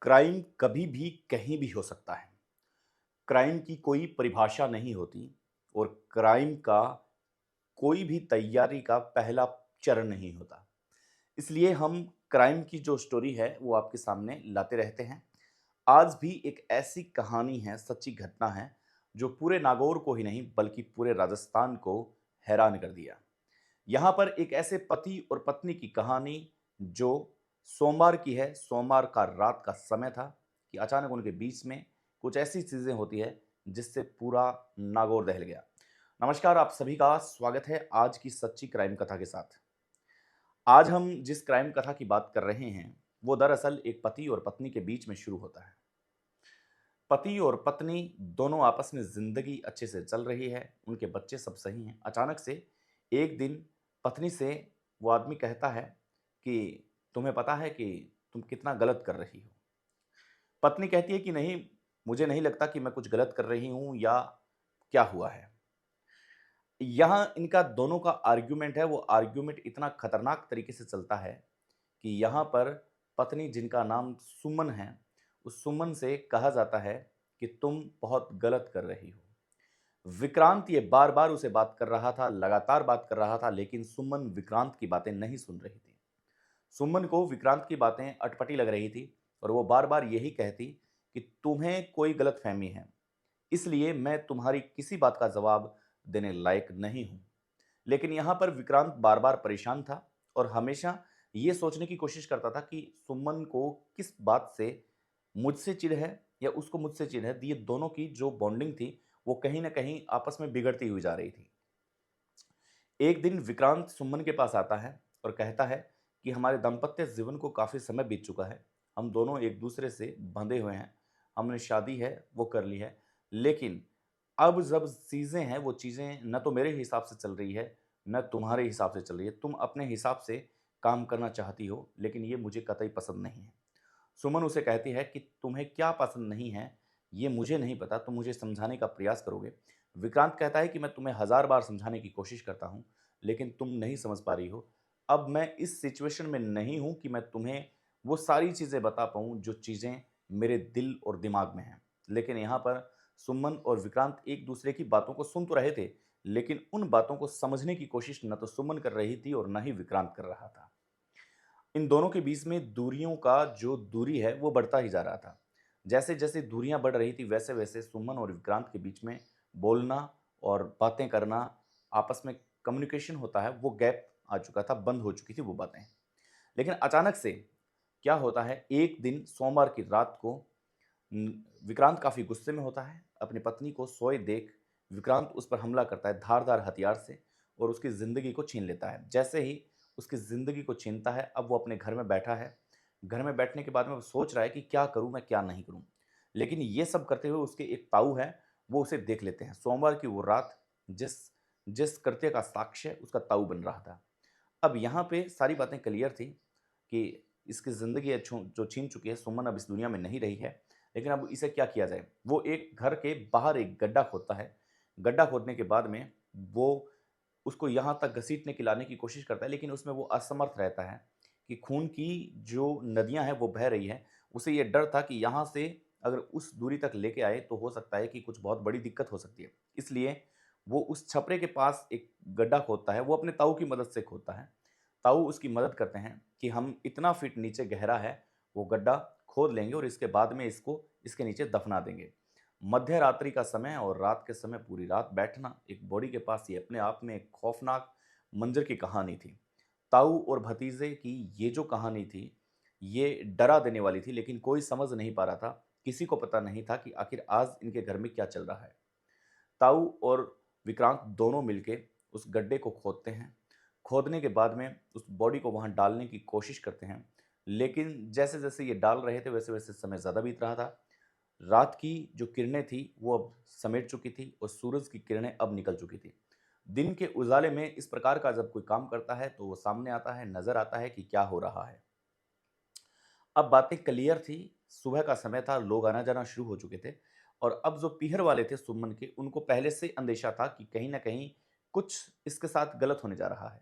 Crime कभी भी कहीं भी हो सकता है। क्राइम की कोई परिभाषा नहीं होती और क्राइम का कोई भी तैयारी का पहला चरण नहीं होता। इसलिए हम क्राइम की जो स्टोरी है वो आपके सामने लाते रहते हैं। आज भी एक ऐसी कहानी है, सच्ची घटना है जो पूरे नागौर को ही नहीं बल्कि पूरे राजस्थान को हैरान कर दिया। यहाँ पर एक ऐसे पति और पत्नी की कहानी जो सोमवार की है। सोमवार का रात का समय था कि अचानक उनके बीच में कुछ ऐसी चीजें होती है जिससे पूरा नागौर दहल गया। नमस्कार, आप सभी का स्वागत है आज की सच्ची क्राइम कथा के साथ। आज हम जिस क्राइम कथा की बात कर रहे हैं वो दरअसल एक पति और पत्नी के बीच में शुरू होता है। पति और पत्नी दोनों आपस में जिंदगी अच्छे से चल रही है, उनके बच्चे सब सही हैं। अचानक से एक दिन पत्नी से वो आदमी कहता है कि तुम्हें पता है कि तुम कितना गलत कर रही हो। पत्नी कहती है कि नहीं, मुझे नहीं लगता कि मैं कुछ गलत कर रही हूं या क्या हुआ है। यहां इनका दोनों का आर्ग्यूमेंट है, वो आर्ग्यूमेंट इतना खतरनाक तरीके से चलता है कि यहाँ पर पत्नी, जिनका नाम सुमन है, उस सुमन से कहा जाता है कि तुम बहुत गलत कर रही हो। विक्रांत ये बार बार उसे बात कर रहा था, लगातार बात कर रहा था, लेकिन सुमन विक्रांत की बातें नहीं सुन रही थी। सुमन को विक्रांत की बातें अटपटी लग रही थी और वो बार बार यही कहती कि तुम्हें कोई गलतफहमी है, इसलिए मैं तुम्हारी किसी बात का जवाब देने लायक नहीं हूं। लेकिन यहां पर विक्रांत बार बार परेशान था और हमेशा ये सोचने की कोशिश करता था कि सुमन को किस बात से मुझसे चिढ़ है या उसको मुझसे चिढ़ है। ये दोनों की जो बॉन्डिंग थी वो कहीं ना कहीं आपस में बिगड़ती हुई जा रही थी। एक दिन विक्रांत सुमन के पास आता है और कहता है कि हमारे दाम्पत्य जीवन को काफी समय बीत चुका है, हम दोनों एक दूसरे से बंधे हुए हैं, हमने शादी है वो कर ली है, लेकिन अब जब चीजें हैं वो चीजें न तो मेरे हिसाब से चल रही है न तुम्हारे हिसाब से चल रही है। तुम अपने हिसाब से काम करना चाहती हो लेकिन ये मुझे कतई पसंद नहीं है। सुमन उसे कहती है कि तुम्हें क्या पसंद नहीं है ये मुझे नहीं पता, तुम मुझे समझाने का प्रयास करोगे। विक्रांत कहता है कि मैं तुम्हें हजार बार समझाने की कोशिश करता हूं लेकिन तुम नहीं समझ पा रही हो। अब मैं इस सिचुएशन में नहीं हूं कि मैं तुम्हें वो सारी चीजें बता पाऊं जो चीजें मेरे दिल और दिमाग में हैं। लेकिन यहाँ पर सुमन और विक्रांत एक दूसरे की बातों को सुन तो रहे थे, लेकिन उन बातों को समझने की कोशिश न तो सुमन कर रही थी और न ही विक्रांत कर रहा था। इन दोनों के बीच में दूरियों का जो दूरी है वो बढ़ता ही जा रहा था। जैसे जैसे दूरियां बढ़ रही थी वैसे वैसे सुमन और विक्रांत के बीच में बोलना और बातें करना, आपस में कम्युनिकेशन होता है वो गैप आ चुका था, बंद हो चुकी थी वो बातें। लेकिन अचानक से क्या होता है, एक दिन सोमवार की रात को विक्रांत काफी गुस्से में होता है। अपनी पत्नी को सोए देख विक्रांत उस पर हमला करता है धारदार हथियार से और उसकी जिंदगी को छीन लेता है। जैसे ही उसकी जिंदगी को छीनता है, अब वो अपने घर में बैठा है। घर में बैठने के बाद में वो सोच रहा है कि क्या करूं मैं क्या नहीं करूं। लेकिन ये सब करते हुए उसके एक ताऊ है, वो उसे देख लेते हैं। सोमवार की वो रात जिस जिस कृत्य का साक्ष्य उसका ताऊ बन रहा था। अब यहाँ पे सारी बातें क्लियर थी कि इसकी ज़िंदगी जो छीन चुकी है, सुमन अब इस दुनिया में नहीं रही है। लेकिन अब इसे क्या किया जाए? वो एक घर के बाहर एक गड्ढा खोदता है। गड्ढा खोदने के बाद में वो उसको यहाँ तक घसीटने की लाने की कोशिश करता है, लेकिन उसमें वो असमर्थ रहता है कि खून की जो नदियाँ हैं वो बह रही हैं। उसे ये डर था कि यहाँ से अगर उस दूरी तक लेके आए तो हो सकता है कि कुछ बहुत बड़ी दिक्कत हो सकती है। इसलिए वो उस छपरे के पास एक गड्ढा खोदता है, वो अपने ताऊ की मदद से खोदता है। ताऊ उसकी मदद करते हैं कि हम इतना फीट नीचे गहरा है वो गड्ढा खोद लेंगे और इसके बाद में इसको इसके नीचे दफना देंगे। मध्य रात्रि का समय और रात के समय पूरी रात बैठना एक बॉडी के पास, ये अपने आप में एक खौफनाक मंजर की कहानी थी। ताऊ और भतीजे की ये जो कहानी थी ये डरा देने वाली थी, लेकिन कोई समझ नहीं पा रहा था, किसी को पता नहीं था कि आखिर आज इनके घर में क्या चल रहा है। ताऊ और विक्रांत दोनों मिलके उस गड्ढे को खोदते हैं। खोदने के बाद में उस बॉडी को वहां डालने की कोशिश करते हैं, लेकिन जैसे जैसे ये डाल रहे थे वैसे वैसे समय ज़्यादा बीत रहा था। रात की जो किरणें थी वो अब समेट चुकी थी और सूरज की किरणें अब निकल चुकी थी। दिन के उजाले में इस प्रकार का जब कोई काम करता है तो वो सामने आता है, नजर आता है कि क्या हो रहा है। अब बातें क्लियर थी, सुबह का समय था, लोग आना जाना शुरू हो चुके थे और अब जो पीहर वाले थे सुमन के, उनको पहले से अंदेशा था कि कहीं ना कहीं कुछ इसके साथ गलत होने जा रहा है।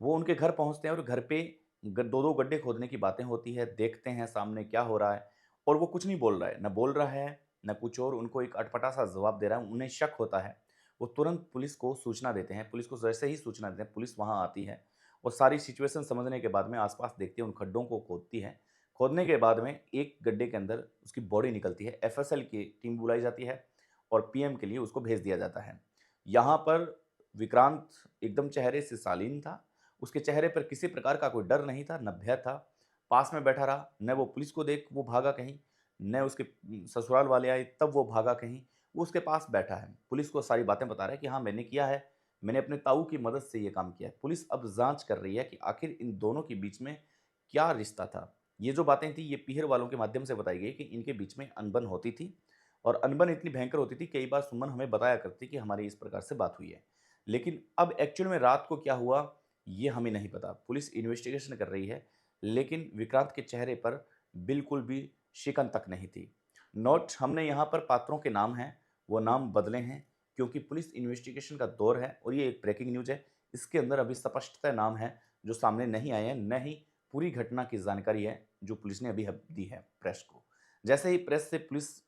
वो उनके घर पहुंचते हैं और घर पे दो दो गड्ढे खोदने की बातें होती है, देखते हैं सामने क्या हो रहा है और वो कुछ नहीं बोल रहा है, ना बोल रहा है, ना कुछ और, उनको एक अटपटा-सा जवाब दे रहा है। उन्हें शक होता है, वो तुरंत पुलिस को सूचना देते हैं। पुलिस को जैसे ही सूचना देते हैं, पुलिस वहाँ आती है और सारी सिचुएशन समझने के बाद में आस-पास देखती है, उन खड्डों को खोदती है। खोदने के बाद में एक गड्ढे के अंदर उसकी बॉडी निकलती है। एफएसएल की टीम बुलाई जाती है और पीएम के लिए उसको भेज दिया जाता है। यहाँ पर विक्रांत एकदम चेहरे से शालीन था। उसके चेहरे पर किसी प्रकार का कोई डर नहीं था, न भय था। पास में बैठा रहा, न वो पुलिस को देख वो भागा कहीं, न उसके ससुराल वाले आए तब वो भागा कहीं। वो उसके पास बैठा है। पुलिस को सारी बातें बता रहा है कि हाँ, मैंने किया है, मैंने अपने ताऊ की मदद से ये काम किया है। पुलिस अब जाँच कर रही है कि आखिर इन दोनों के बीच में क्या रिश्ता था। ये जो बातें थी, ये पीहर वालों के माध्यम से बताई गई कि इनके बीच में अनबन होती थी और अनबन इतनी भयंकर होती थी, कई बार सुमन हमें बताया करती कि हमारी इस प्रकार से बात हुई है। लेकिन अब एक्चुअल में रात को क्या हुआ, ये हमें नहीं पता। पुलिस इन्वेस्टिगेशन कर रही है, लेकिन विक्रांत के चेहरे पर बिल्कुल भी शिकन तक नहीं थी। नोट हमने यहाँ पर पात्रों के नाम हैं, वो नाम बदले हैं क्योंकि पुलिस इन्वेस्टिगेशन का दौर है और ये एक ब्रेकिंग न्यूज़ है। इसके अंदर अभी स्पष्टतः नाम है जो सामने नहीं आए हैं, न ही पूरी घटना की जानकारी है जो पुलिस ने अभी दी है प्रेस को। जैसे ही प्रेस से पुलिस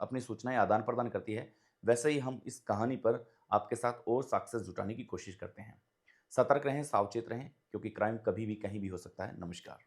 अपनी सूचनाएँ आदान-प्रदान करती है, वैसे ही हम इस कहानी पर आपके साथ और साक्ष्य जुटाने की कोशिश करते हैं। सतर्क रहें, सावचेत रहें क्योंकि क्राइम कभी भी कहीं भी हो सकता है। नमस्कार।